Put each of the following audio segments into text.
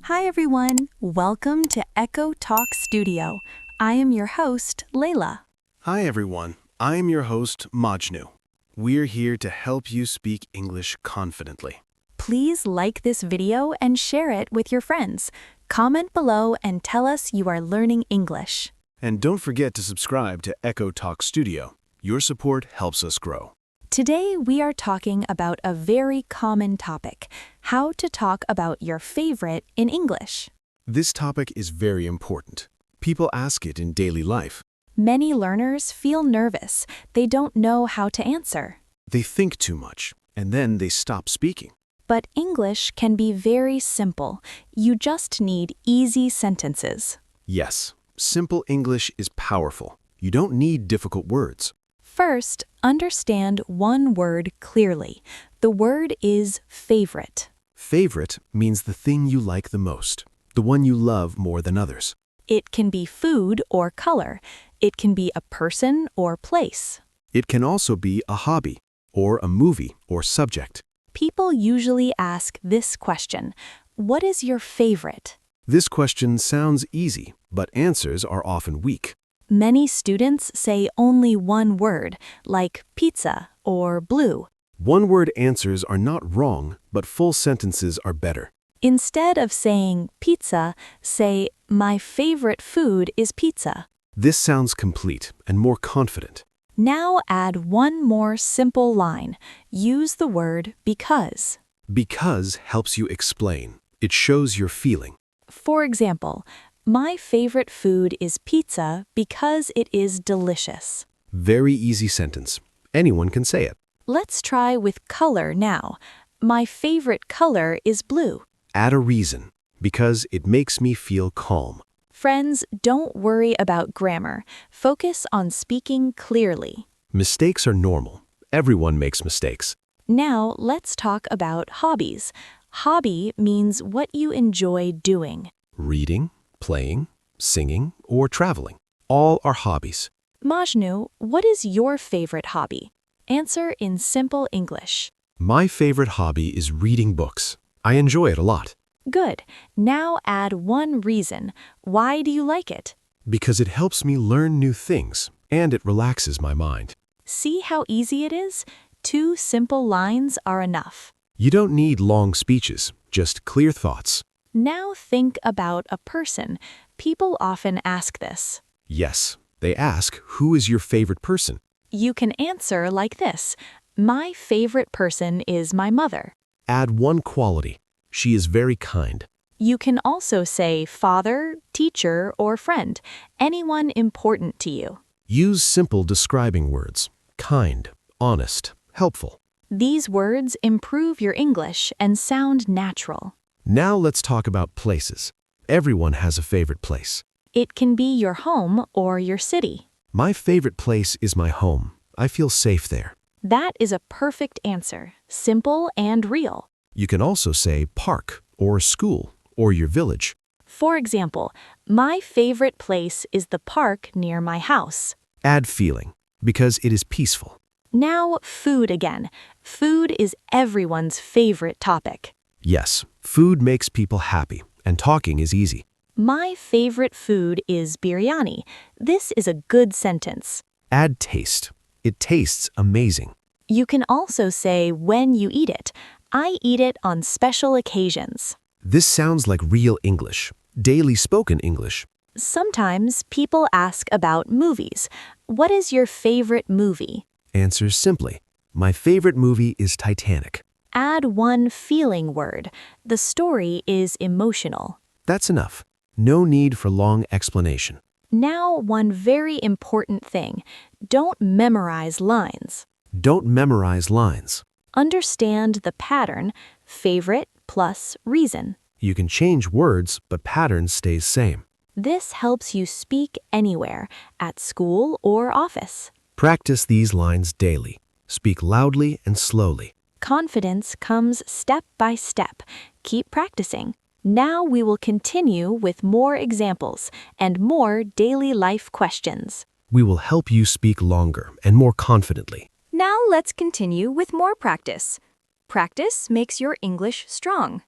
Hi everyone, welcome to Echo Talk Studio. I am your host, Laila. Hi everyone, I am your host, Majnoo. We're here to help you speak English confidently. Please like this video and share it with your friends. Comment below and tell us you are learning English. And don't forget to subscribe to Echo Talk Studio. Your support helps us grow. Today we are talking about a very common topic, how to talk about your favorite in English. This topic is very important. People ask it in daily life. Many learners feel nervous. They don't know how to answer. They think too much, and then they stop speaking. But English can be very simple. You just need easy sentences. Yes, simple English is powerful. You don't need difficult words. First, understand one word clearly. The word is favorite. Favorite means the thing you like the most, the one you love more than others. It can be food or color. It can be a person or place. It can also be a hobby, or a movie or subject. People usually ask this question, what is your favorite? This question sounds easy, but answers are often weak. Many students say only one word, like pizza or blue. One-word answers are not wrong, but full sentences are better. Instead of saying pizza, say, my favorite food is pizza. This sounds complete and more confident. Now add one more simple line. Use the word because. Because helps you explain. It shows your feeling. For example, my favorite food is pizza because it is delicious. Very easy sentence. Anyone can say it. Let's try with color now. My favorite color is blue. Add a reason. Because it makes me feel calm. Friends, don't worry about grammar. Focus on speaking clearly. Mistakes are normal. Everyone makes mistakes. Now let's talk about hobbies. Hobby means what you enjoy doing. Reading, playing, singing, or traveling. All are hobbies. Majnoo, what is your favorite hobby? Answer in simple English. My favorite hobby is reading books. I enjoy it a lot. Good. Now add one reason. Why do you like it? Because it helps me learn new things, and it relaxes my mind. See how easy it is? 2 simple lines are enough. You don't need long speeches, just clear thoughts. Now think about a person. People often ask this. Yes, they ask, who is your favorite person? You can answer like this. My favorite person is my mother. Add one quality. She is very kind. You can also say father, teacher, or friend, anyone important to you. Use simple describing words. Kind, honest, helpful. These words improve your English and sound natural. Now let's talk about places. Everyone has a favorite place. It can be your home or your city. My favorite place is my home. I feel safe there. That is a perfect answer, simple and real. You can also say park, or school, or your village. For example, my favorite place is the park near my house. Add feeling, because it is peaceful. Now, food again. Food is everyone's favorite topic. Yes, food makes people happy, and talking is easy. My favorite food is biryani. This is a good sentence. Add taste. It tastes amazing. You can also say when you eat it. I eat it on special occasions. This sounds like real English, daily spoken English. Sometimes people ask about movies. What is your favorite movie? Answer simply. My favorite movie is Titanic. Add one feeling word. The story is emotional. That's enough. No need for long explanation. Now, one very important thing. Don't memorize lines. Don't memorize lines. Understand the pattern, favorite plus reason. You can change words, but pattern stays same. This helps you speak anywhere, at school or office. Practice these lines daily. Speak loudly and slowly. Confidence comes step by step. Keep practicing. Now we will continue with more examples and more daily life questions. We will help you speak longer and more confidently. Now let's continue with more practice. Practice makes your English strong.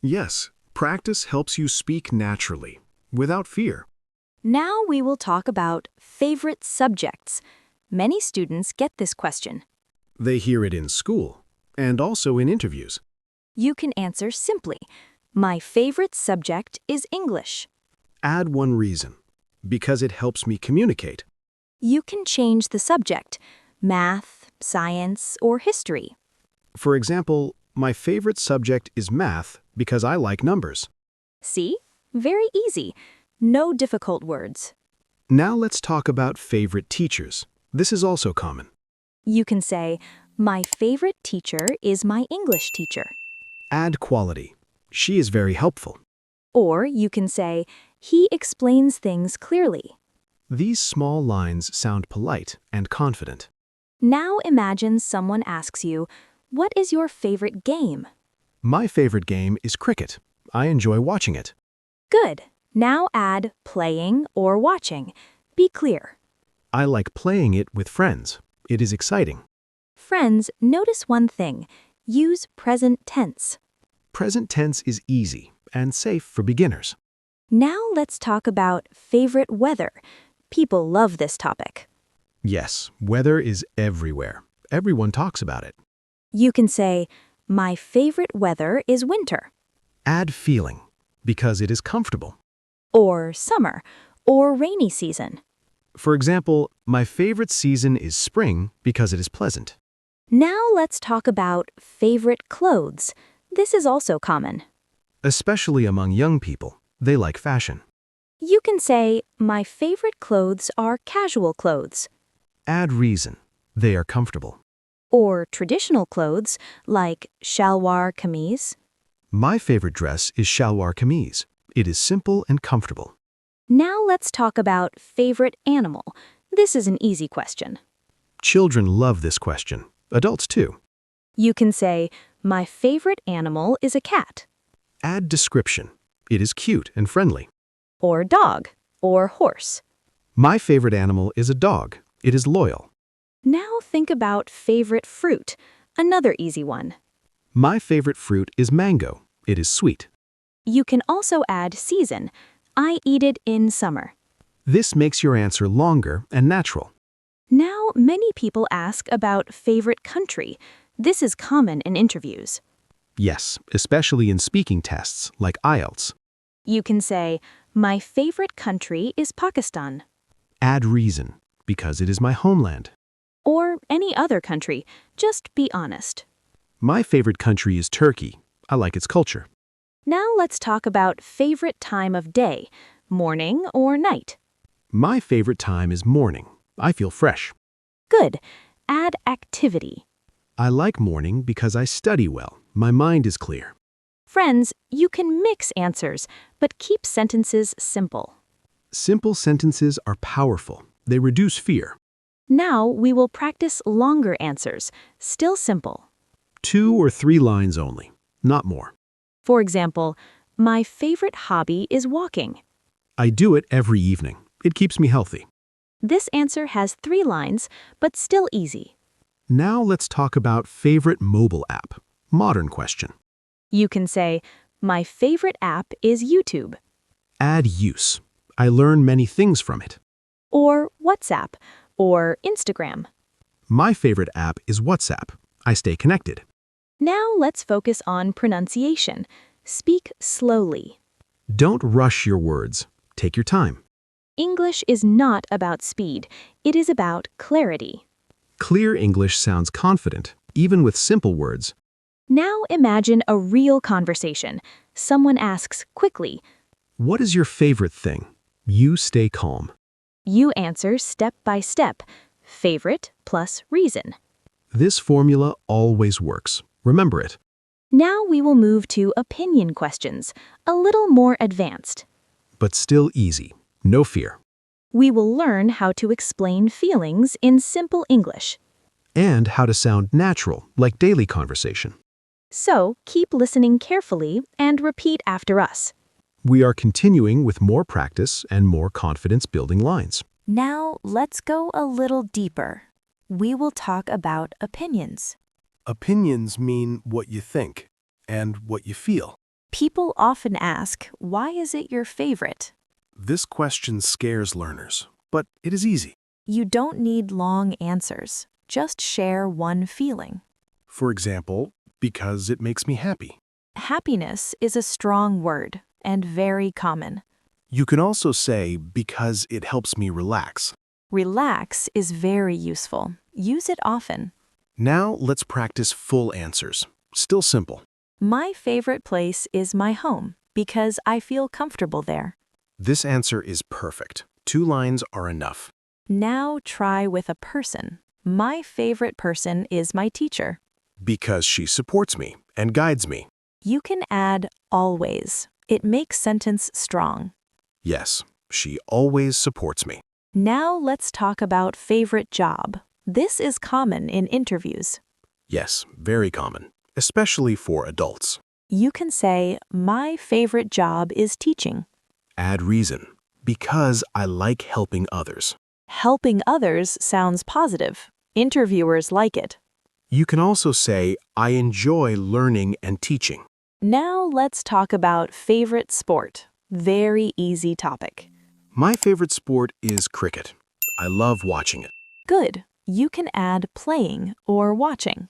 Yes, Practice helps you speak naturally, without fear. Now we will talk about favorite subjects. Many students get this question. They hear it in school, and also in interviews. You can answer simply, my favorite subject is English. Add one reason. Because it helps me communicate. You can change the subject, math, science, or history. For example, my favorite subject is math because I like numbers. See? Very easy. No difficult words. Now let's talk about favorite teachers. This is also common. You can say, my favorite teacher is my English teacher. Add quality. She is very helpful. Or you can say, he explains things clearly. These small lines sound polite and confident. Now imagine someone asks you, what is your favorite game? My favorite game is cricket. I enjoy watching it. Good. Now add playing or watching. Be clear. I like playing it with friends. It is exciting. Friends, notice one thing. Use present tense. Present tense is easy and safe for beginners. Now let's talk about favorite weather. People love this topic. Yes, weather is everywhere. Everyone talks about it. You can say, my favorite weather is winter, Add feeling, because it is comfortable. or summer, or rainy season. For example, my favorite season is spring because it is pleasant. Now let's talk about favorite clothes. This is also common. Especially among young people, they like fashion. You can say, my favorite clothes are casual clothes, Add reason, they are comfortable. or traditional clothes like shalwar kameez. My favorite dress is shalwar kameez. It is simple and comfortable. Now let's talk about favorite animal. This is an easy question. Children love this question. Adults too. You can say, my favorite animal is a cat, Add description. It is cute and friendly. or dog, or horse. My favorite animal is a dog. It is loyal. Now think about favorite fruit, another easy one. My favorite fruit is mango. It is sweet. You can also add season. I eat it in summer. This makes your answer longer and natural. Now many people ask about favorite country. This is common in interviews. Yes, especially in speaking tests like IELTS. You can say, my favorite country is Pakistan, Add reason, because it is my homeland. or any other country. Just be honest. My favorite country is Turkey. I like its culture. Now let's talk about favorite time of day, morning or night. My favorite time is morning. I feel fresh. Good. Add activity. I like morning because I study well. My mind is clear. Friends, you can mix answers, but keep sentences simple. Simple sentences are powerful. They reduce fear. Now we will practice longer answers, still simple. 2 or 3 lines only, not more. For example, my favorite hobby is walking. I do it every evening. It keeps me healthy. This answer has 3 lines, but still easy. Now let's talk about favorite mobile app. Modern question. You can say, my favorite app is YouTube, Add use. I learn many things from it. or WhatsApp, or Instagram. My favorite app is WhatsApp. I stay connected. Now let's focus on pronunciation. Speak slowly. Don't rush your words. Take your time. English is not about speed. It is about clarity. Clear English sounds confident, even with simple words. Now imagine a real conversation. Someone asks quickly. What is your favorite thing? You stay calm. You answer step by step. Favorite plus reason. This formula always works. Remember it. Now we will move to opinion questions, a little more advanced. But still easy. No fear. We will learn how to explain feelings in simple English. And how to sound natural, like daily conversation. So keep listening carefully and repeat after us. We are continuing with more practice and more confidence-building lines. Now let's go a little deeper. We will talk about opinions. Opinions mean what you think and what you feel. People often ask, why is it your favorite? This question scares learners, but it is easy. You don't need long answers. Just share one feeling. For example, because it makes me happy. Happiness is a strong word and very common. You can also say because it helps me relax. Relax is very useful. Use it often. Now let's practice full answers. Still simple. My favorite place is my home because I feel comfortable there. This answer is perfect. 2 lines are enough. Now try with a person. My favorite person is my teacher. Because she supports me and guides me. You can add always. It makes sentence strong. Yes, she always supports me. Now let's talk about favorite job. This is common in interviews. Yes, very common, especially for adults. You can say, my favorite job is teaching. Add reason. Because I like helping others. Helping others sounds positive. Interviewers like it. You can also say, I enjoy learning and teaching. Now let's talk about favorite sport. Very easy topic. My favorite sport is cricket. I love watching it. Good. You can add playing or watching.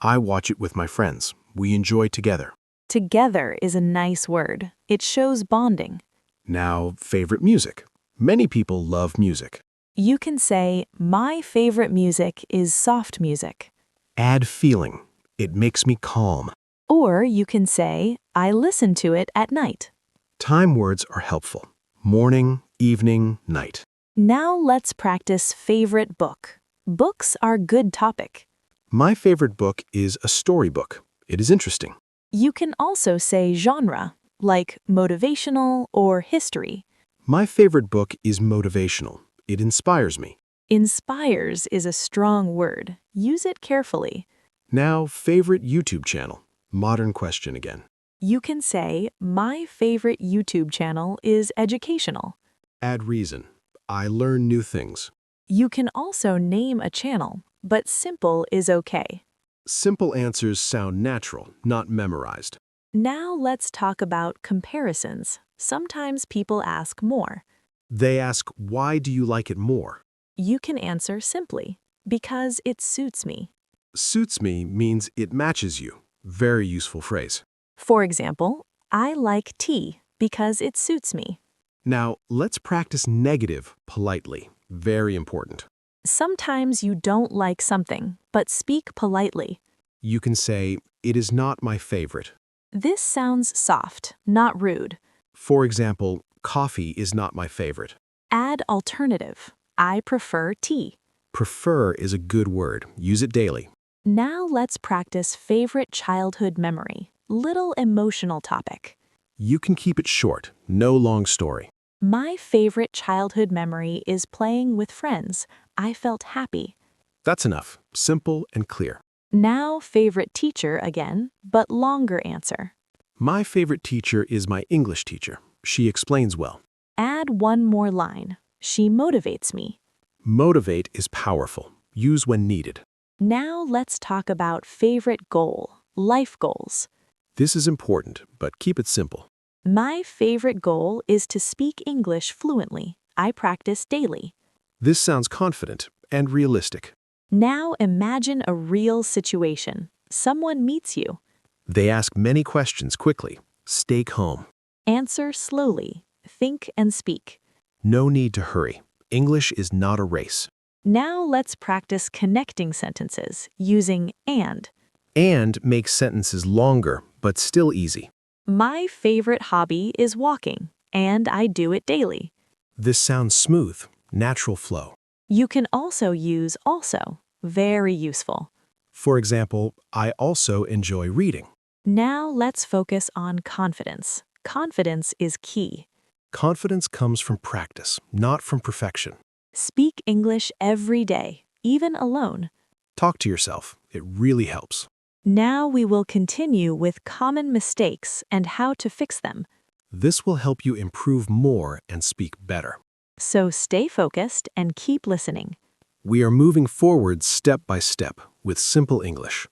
I watch it with my friends. We enjoy together. Together is a nice word. It shows bonding. Now, favorite music. Many people love music. You can say, my favorite music is soft music. Add feeling. It makes me calm. Or you can say, I listen to it at night. Time words are helpful. Morning, evening, night. Now let's practice favorite book. Books are good topic. My favorite book is a storybook. It is interesting. You can also say genre, like motivational or history. My favorite book is motivational. It inspires me. Inspires is a strong word. Use it carefully. Now, favorite YouTube channel. Modern question again. You can say, my favorite YouTube channel is educational. Add reason. I learn new things. You can also name a channel, but simple is okay. Simple answers sound natural, not memorized. Now let's talk about comparisons. Sometimes people ask more. They ask, why do you like it more? You can answer simply, because it suits me. Suits me means it matches you. Very useful phrase. For example, I like tea because it suits me. Now, let's practice negative politely. Very important. Sometimes you don't like something, but speak politely. You can say, it is not my favorite. This sounds soft, not rude. For example, coffee is not my favorite. Add alternative. I prefer tea. Prefer is a good word. Use it daily. Now let's practice favorite childhood memory. Little emotional topic. You can keep it short. No long story. My favorite childhood memory is playing with friends. I felt happy. That's enough. Simple and clear. Now favorite teacher again, but longer answer. My favorite teacher is my English teacher. She explains well. Add one more line. She motivates me. Motivate is powerful. Use when needed. Now let's talk about favorite goal, life goals. This is important, but keep it simple. My favorite goal is to speak English fluently. I practice daily. This sounds confident and realistic. Now imagine a real situation. Someone meets you. They ask many questions quickly. Stay calm. Answer slowly. Think and speak. No need to hurry. English is not a race. Now let's practice connecting sentences using and. And makes sentences longer, but still easy. My favorite hobby is walking, and I do it daily. This sounds smooth, natural flow. You can also use also. Very useful. For example, I also enjoy reading. Now let's focus on confidence. Confidence is key. Confidence comes from practice, not from perfection. Speak English every day, even alone. Talk to yourself. It really helps. Now we will continue with common mistakes and how to fix them. This will help you improve more and speak better. So stay focused and keep listening. We are moving forward step by step with simple English.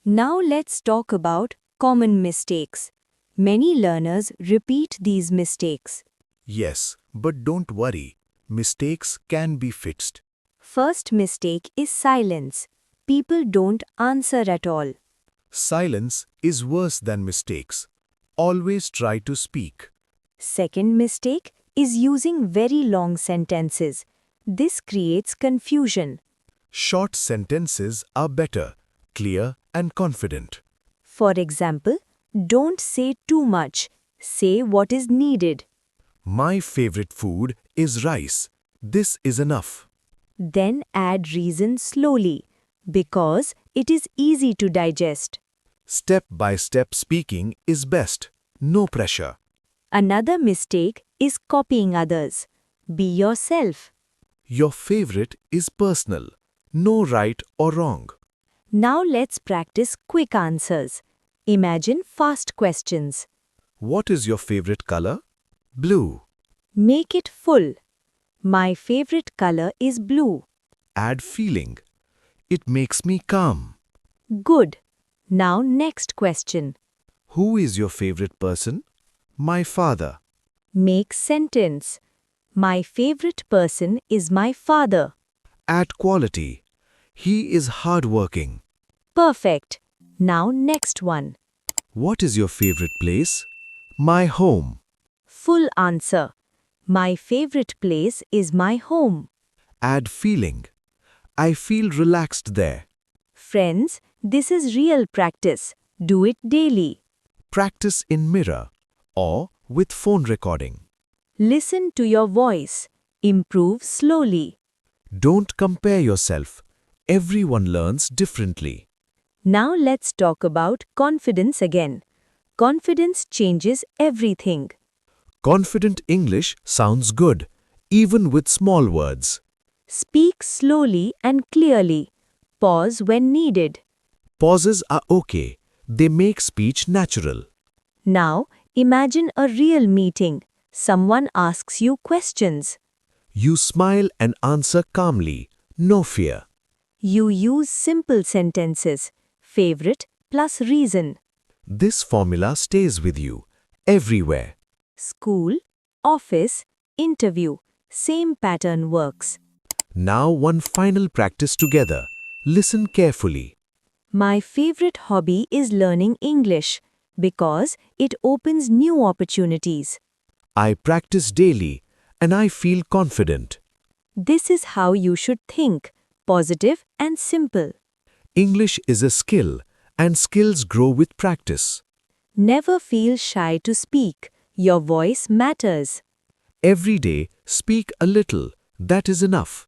Now let's talk about common mistakes. Many learners repeat these mistakes. Yes, but don't worry. Mistakes can be fixed. First mistake is silence. People don't answer at all. Silence is worse than mistakes. Always try to speak. Second mistake is using very long sentences. This creates confusion. Short sentences are better, clear and confident. For example, don't say too much. Say what is needed. My favorite food is rice. This is enough. Then add reason slowly, because it is easy to digest. Step-by-step speaking is best. No pressure. Another mistake is copying others. Be yourself. Your favorite is personal. No right or wrong. Now let's practice quick answers. Imagine fast questions. What is your favorite color? Blue. Make it full. My favorite color is blue. Add feeling. It makes me calm. Good. Now next question. Who is your favorite person? My father. Make sentence. My favorite person is my father. Add quality. He is hardworking. Perfect. Now next one. What is your favorite place? My home. Full answer. My favorite place is my home. Add feeling. I feel relaxed there. Friends, this is real practice. Do it daily. Practice in mirror or with phone recording. Listen to your voice. Improve slowly. Don't compare yourself. Everyone learns differently. Now let's talk about confidence again. Confidence changes everything. Confident English sounds good, even with small words. Speak slowly and clearly. Pause when needed. Pauses are okay. They make speech natural. Now, imagine a real meeting. Someone asks you questions. You smile and answer calmly, no fear. You use simple sentences. Favorite plus reason. This formula stays with you, everywhere. School, office, interview. Same pattern works. Now one final practice together. Listen carefully. My favorite hobby is learning English because it opens new opportunities. I practice daily and I feel confident. This is how you should think, positive and simple. English is a skill and skills grow with practice. Never feel shy to speak. Your voice matters. Every day, speak a little. That is enough.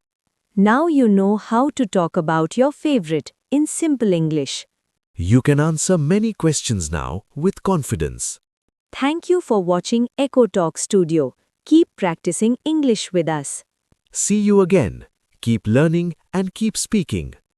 Now you know how to talk about your favorite in simple English. You can answer many questions now with confidence. Thank you for watching Echo Talk Studio. Keep practicing English with us. See you again. Keep learning and keep speaking.